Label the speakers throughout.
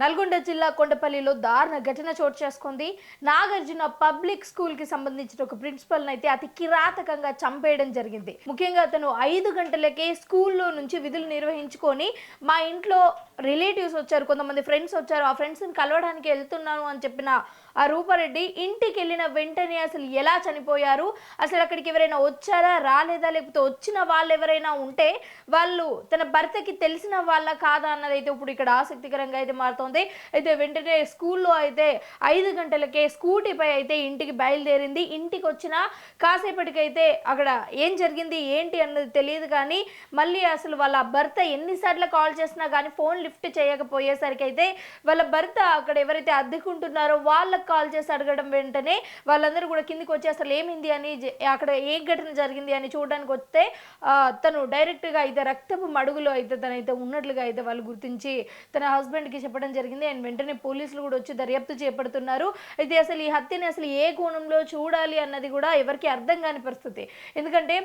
Speaker 1: నల్గొండ జిల్లా కొండపల్లిలో దారుణ ఘటన చోటు చేసుకుంది. నాగార్జున పబ్లిక్ స్కూల్ కి సంబంధించిన ఒక ప్రిన్సిపల్ అయితే అతి కిరాతకంగా చంపేయడం జరిగింది. ముఖ్యంగా అతను 5 గంటలకే స్కూల్లో నుంచి విధులు నిర్వహించుకొని మా ఇంట్లో రిలేటివ్స్ వచ్చారు, కొంతమంది ఫ్రెండ్స్ వచ్చారు, ఆ ఫ్రెండ్స్ని కలవడానికి వెళ్తున్నాను అని చెప్పిన ఆ రూపారెడ్డి ఇంటికి వెళ్ళిన వెంటనే అసలు ఎలా చనిపోయారు, అసలు అక్కడికి ఎవరైనా వచ్చారా రాలేదా, లేకపోతే వచ్చిన వాళ్ళు ఎవరైనా ఉంటే వాళ్ళు తన భర్తకి తెలిసిన వాళ్ళ కాదా అన్నది అయితే ఇప్పుడు ఇక్కడ ఆసక్తికరంగా అయితే మారుతోంది. అయితే వెంటనే స్కూల్లో అయితే 5 గంటలకే స్కూటీపై అయితే ఇంటికి బయలుదేరింది. ఇంటికి వచ్చిన కాసేపటికైతే అక్కడ ఏం జరిగింది ఏంటి అన్నది తెలియదు, కానీ మళ్ళీ అసలు వాళ్ళ భర్త ఎన్నిసార్లు కాల్ చేసినా కానీ ఫోన్ లిఫ్ట్ చేయకపోయేసరికి అయితే వాళ్ళ భర్త అక్కడ ఎవరైతే అద్దెకుంటున్నారో వాళ్ళకి కాల్ చేసి అడగడం, వెంటనే వాళ్ళందరూ కూడా కిందికి వచ్చి అసలు ఏమింది అని అక్కడ ఏ ఘటన జరిగింది అని చూడడానికి వస్తే తను డైరెక్ట్గా అయితే రక్తపు మడుగులో అయితే తనైతే ఉన్నట్లుగా అయితే వాళ్ళు గుర్తించి తన హస్బెండ్కి చెప్పడం జరిగింది. అండ్ వెంటనే పోలీసులు కూడా వచ్చి దర్యాప్తు చేపడుతున్నారు. అయితే అసలు ఈ హత్యని అసలు ఏ కోణంలో చూడాలి అన్నది కూడా ఎవరికి అర్థం కాని పరిస్థితి. ఎందుకంటే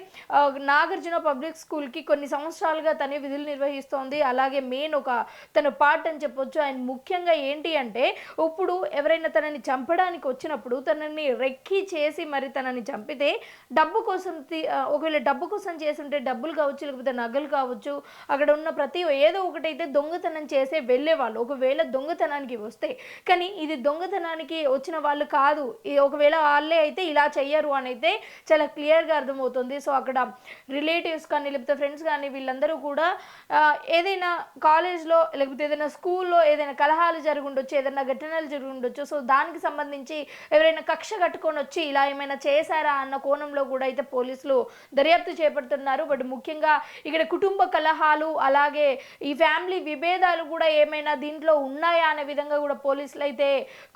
Speaker 1: నాగార్జున పబ్లిక్ స్కూల్కి కొన్ని సంవత్సరాలుగా తనే విధులు నిర్వహిస్తోంది. అలాగే మెయిన్ ఒక తన పార్ట్ అని చెప్పొచ్చు. అండ్ ముఖ్యంగా ఏంటి అంటే ఇప్పుడు ఎవరైనా తనని చంపడానికి వచ్చినప్పుడు తనని రెక్కి చేసి మరి తనని చంపితే డబ్బు కోసం ఒకవేళ డబ్బు కోసం చేస్తుంటే డబ్బులు కావచ్చు, లేకపోతే నగలు కావచ్చు, అక్కడ ఉన్న ప్రతి ఏదో ఒకటైతే దొంగతనం చేసే వెళ్ళేవాళ్ళు ఒకవేళ దొంగతనానికి వస్తే. కానీ ఇది దొంగతనానికి వచ్చిన వాళ్ళు కాదు, ఒకవేళ వాళ్ళే అయితే ఇలా చెయ్యరు అని అయితే చాలా క్లియర్గా అర్థమవుతుంది. సో అక్కడ రిలేటివ్స్ కానీ లేకపోతే ఫ్రెండ్స్ కానీ వీళ్ళందరూ కూడా ఏదైనా కాలేజ్లో లేకపోతే ఏదైనా స్కూల్లో ఏదైనా కలహాలు జరిగి ఉండొచ్చు, ఏదైనా ఘటనలు జరిగి ఉండొచ్చు. సో దానికి సంబంధించి ఎవరైనా కక్ష కట్టుకొని వచ్చి ఇలా ఏమైనా చేశారా అన్న కోణంలో కూడా అయితే పోలీసులు దర్యాప్తు చేపడుతున్నారు. బట్ ముఖ్యంగా ఇక్కడ కుటుంబ కలహాలు అలాగే ఈ ఫ్యామిలీ విభేదాలు కూడా ఏమైనా దీంట్లో ఉన్నాయా అనే విధంగా కూడా పోలీసులు అయితే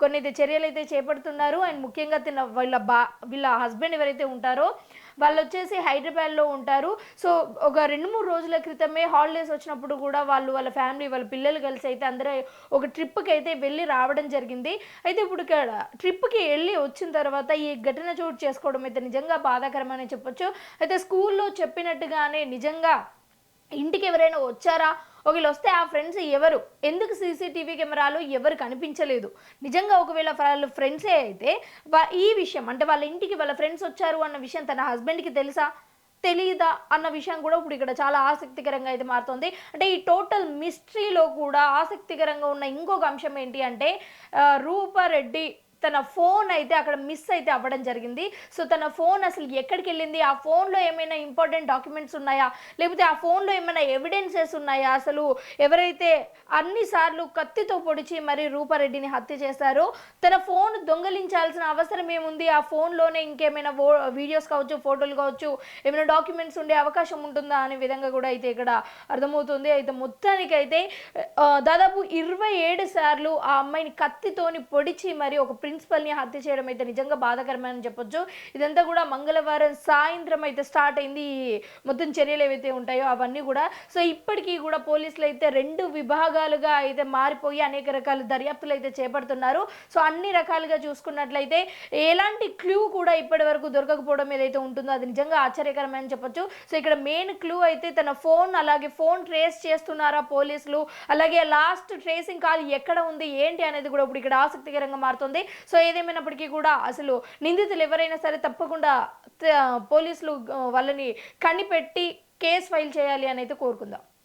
Speaker 1: కొన్ని చర్యలు అయితే చేపడుతున్నారు. అండ్ ముఖ్యంగా వీళ్ళ హస్బెండ్ ఎవరైతే ఉంటారో వాళ్ళు వచ్చేసి హైదరాబాద్లో ఉంటారు. సో ఒక 2-3 రోజుల క్రితమే హాలిడేస్ వచ్చినప్పుడు కూడా వాళ్ళ ఫ్యామిలీ వాళ్ళ పిల్లలు కలిసి అయితే అందరూ ఒక ట్రిప్కి అయితే వెళ్ళి రావడం జరిగింది. అయితే ఇప్పుడు ఇక్కడ ట్రిప్కి వెళ్ళి వచ్చిన తర్వాత ఈ ఘటన చోటు చేసుకోవడం అయితే నిజంగా బాధాకరమని చెప్పొచ్చు. అయితే స్కూల్లో చెప్పినట్టుగానే నిజంగా ఇంటికి ఎవరైనా వచ్చారా, ఒకవేళ వస్తే ఆ ఫ్రెండ్స్ ఎవరు, ఎందుకు సీసీటీవీ కెమెరాలు ఎవరు కనిపించలేదు, నిజంగా ఒకవేళ వాళ్ళ ఫ్రెండ్సే అయితే ఈ విషయం అంటే వాళ్ళ ఇంటికి వాళ్ళ ఫ్రెండ్స్ వచ్చారు అన్న విషయం తన హస్బెండ్కి తెలుసా తెలియదా అన్న విషయం కూడా ఇప్పుడు ఇక్కడ చాలా ఆసక్తికరంగా అయితే మారుతుంది. అంటే ఈ టోటల్ మిస్టరీలో కూడా ఆసక్తికరంగా ఉన్న ఇంకొక అంశం ఏంటి అంటే రూపారెడ్డి తన ఫోన్ అయితే అక్కడ మిస్ అయితే అవ్వడం జరిగింది. సో తన ఫోన్ అసలు ఎక్కడికి వెళ్ళింది, ఆ ఫోన్లో ఏమైనా ఇంపార్టెంట్ డాక్యుమెంట్స్ ఉన్నాయా, లేకపోతే ఆ ఫోన్లో ఏమైనా ఎవిడెన్సెస్ ఉన్నాయా, అసలు ఎవరైతే అన్నిసార్లు కత్తితో పొడిచి మరి రూపారెడ్డిని హత్య చేశారో తన ఫోన్ దొంగలించాల్సిన అవసరం ఏముంది, ఆ ఫోన్లోనే ఇంకేమైనా వీడియోస్ కావచ్చు, ఫోటోలు కావచ్చు, ఏమైనా డాక్యుమెంట్స్ ఉండే అవకాశం ఉంటుందా అనే విధంగా కూడా అయితే ఇక్కడ అర్థమవుతుంది. అయితే మొత్తానికైతే దాదాపు 27 సార్లు ఆ అమ్మాయిని కత్తితోని పొడిచి మరి ఒక ప్రిన్సిపల్ని హత్య చేయడం అయితే నిజంగా బాధాకరమని చెప్పొచ్చు. ఇదంతా కూడా మంగళవారం సాయంత్రం అయితే స్టార్ట్ అయింది మొత్తం చర్యలు ఏవైతే ఉంటాయో అవన్నీ కూడా. సో ఇప్పటికీ కూడా పోలీసులు అయితే 2 విభాగాలుగా అయితే మారిపోయి అనేక రకాల దర్యాప్తులు అయితే చేపడుతున్నారు. సో అన్ని రకాలుగా చూసుకున్నట్లయితే ఎలాంటి క్లూ కూడా ఇప్పటి వరకు దొరకకపోవడం ఏదైతే ఉంటుందో అది నిజంగా ఆశ్చర్యకరమని చెప్పొచ్చు. సో ఇక్కడ మెయిన్ క్లూ అయితే తన ఫోన్, అలాగే ఫోన్ ట్రేస్ చేస్తున్నారా పోలీసులు, అలాగే లాస్ట్ ట్రేసింగ్ కాల్ ఎక్కడ ఉంది ఏంటి అనేది కూడా ఇప్పుడు ఇక్కడ ఆసక్తికరంగా మారుతుంది. సో ఏదేమైనప్పటికీ కూడా అసలు నిందితులు ఎవరైనా సరే తప్పకుండా పోలీసులు వాళ్ళని కనిపెట్టి కేసు ఫైల్ చేయాలి అని అయితే కోరుకుందాం.